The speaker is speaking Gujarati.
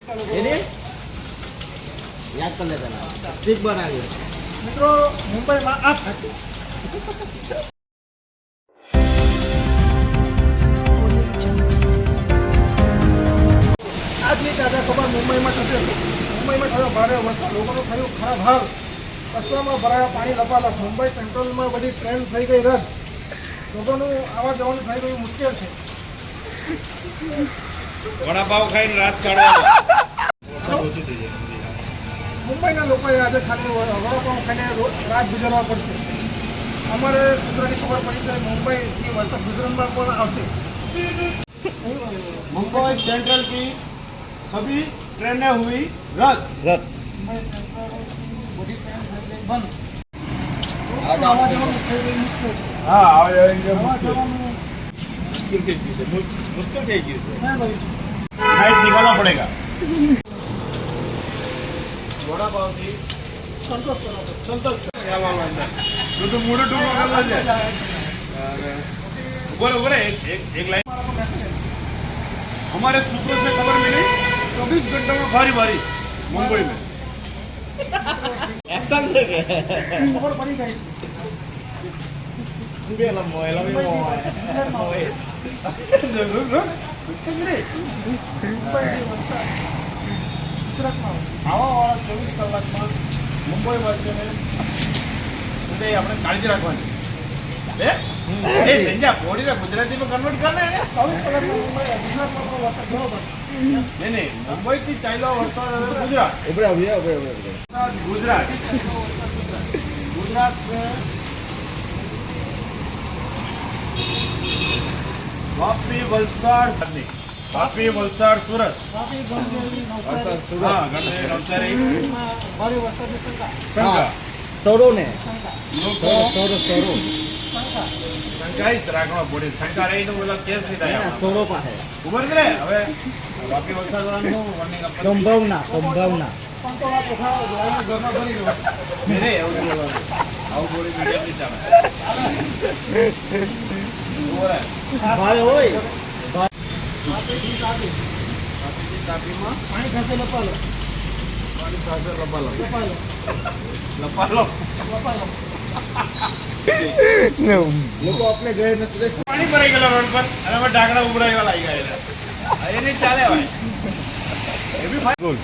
યાદ કરી લેતા સ્ટીક બનાવી મિત્રો મુંબઈમાં આજની તાજા ખબર મુંબઈમાં થશે. મુંબઈમાં થયો ભારે વરસાદ, લોકોનો થયો ખરાબ હાલ. રસ્તામાં ભરાયા પાણી લપાલપ. મુંબઈ સેન્ટ્રલમાં બધી ટ્રેન થઈ ગઈ રદ. લોકોનું આવવા જવાનું થઈ ગયું મુશ્કેલ છે. વડાપાવ ખાઈને રાત કાઢવા મુંબઈના લોકોએ આજે ખાલી વડાપાવ ખાઈને રાત ગુજારવા પડશે. અમારે સૂત્રોની ખબર પડી છે મુંબઈથી વરસાદ ગુજરાતમાં પણ આવશે. मुंबई सेंट्रल की सभी ट्रेनें हुई रद्द मुंबई सेंट्रल बड़ी ट्रेन થઈ ગઈ બંધ. આવવા જવાનું થઈ ગયું મુશ્કેલ છે. हाँ आवाजाही આવવા જવાનું मुश्किल થઈ ગયું છે मुश्किल થઈ ગયું છે ના ભાઈ છે. फ्लाइट निकालना पड़ेगा वडापाव થી સંતોષ કરો તો. संतोष क्या बात है तो मूड टू करना है ऊपर एक लाइन हमारे सूत्रों से खबर मिली 24 घंटों में भारी बारिश मुंबई में એક્શન છે કે ખબર પડી ગઈ છે. પેલા મોયલા મે મુંબઈથી વરસાદ ગુજરાતમાં આવા વાળા 24 કલાકમાં મુંબઈ વાસીઓને આપણે કાળજી રાખવાની એ સંજા પોડીને ગુજરાતીમાં કન્વર્ટ કરને 24 કલાકમાં મુંબઈ ગુજરાતમાં પણ વરસાદ ઘણો પડશે. નહીં મુંબઈથી ચાલ્યો વરસાદ હવે ગુજરાત ગુજરાત વાપી વલસાડ સુરત વાપી, ગણદેવી, નવસારી હા ગણદેવી નવસારી માં ભારે વરસાદની શંકા. શંકા તોડો ને શંકા. લોકો શંકા. શંકાઈ રાખવા પડે શંકા રહી તો બધા કેસ નહીં થાય તોડો પાસે ઉભર કરે હવે વાપી વલસાડ વાળાનું warning આપવાનું. સંભાવના પણ તો આ પોખા જોઈને ઘરમાં ભરી ગયો. નહીં, એવું નહીં બોલવાનું. આવું બોલી મીડિયમ નહીં ચાલે બોલે ભારે હોય વાપીથી તાપી. તાપીમાં પાણી ખાસે લપાલો. પાણી પાસે લપાલો લપાલો. લપાલો લોકો આપણે ગયે ને સુરેશ પાણી ભરાઈ ગયેલો રોડ પર અને અમે ઢાંકણા ઉભરાઈવા લાગી ગયેલા એ નહીં ચાલે ભાઈ એ બી ફાઈન ગોલ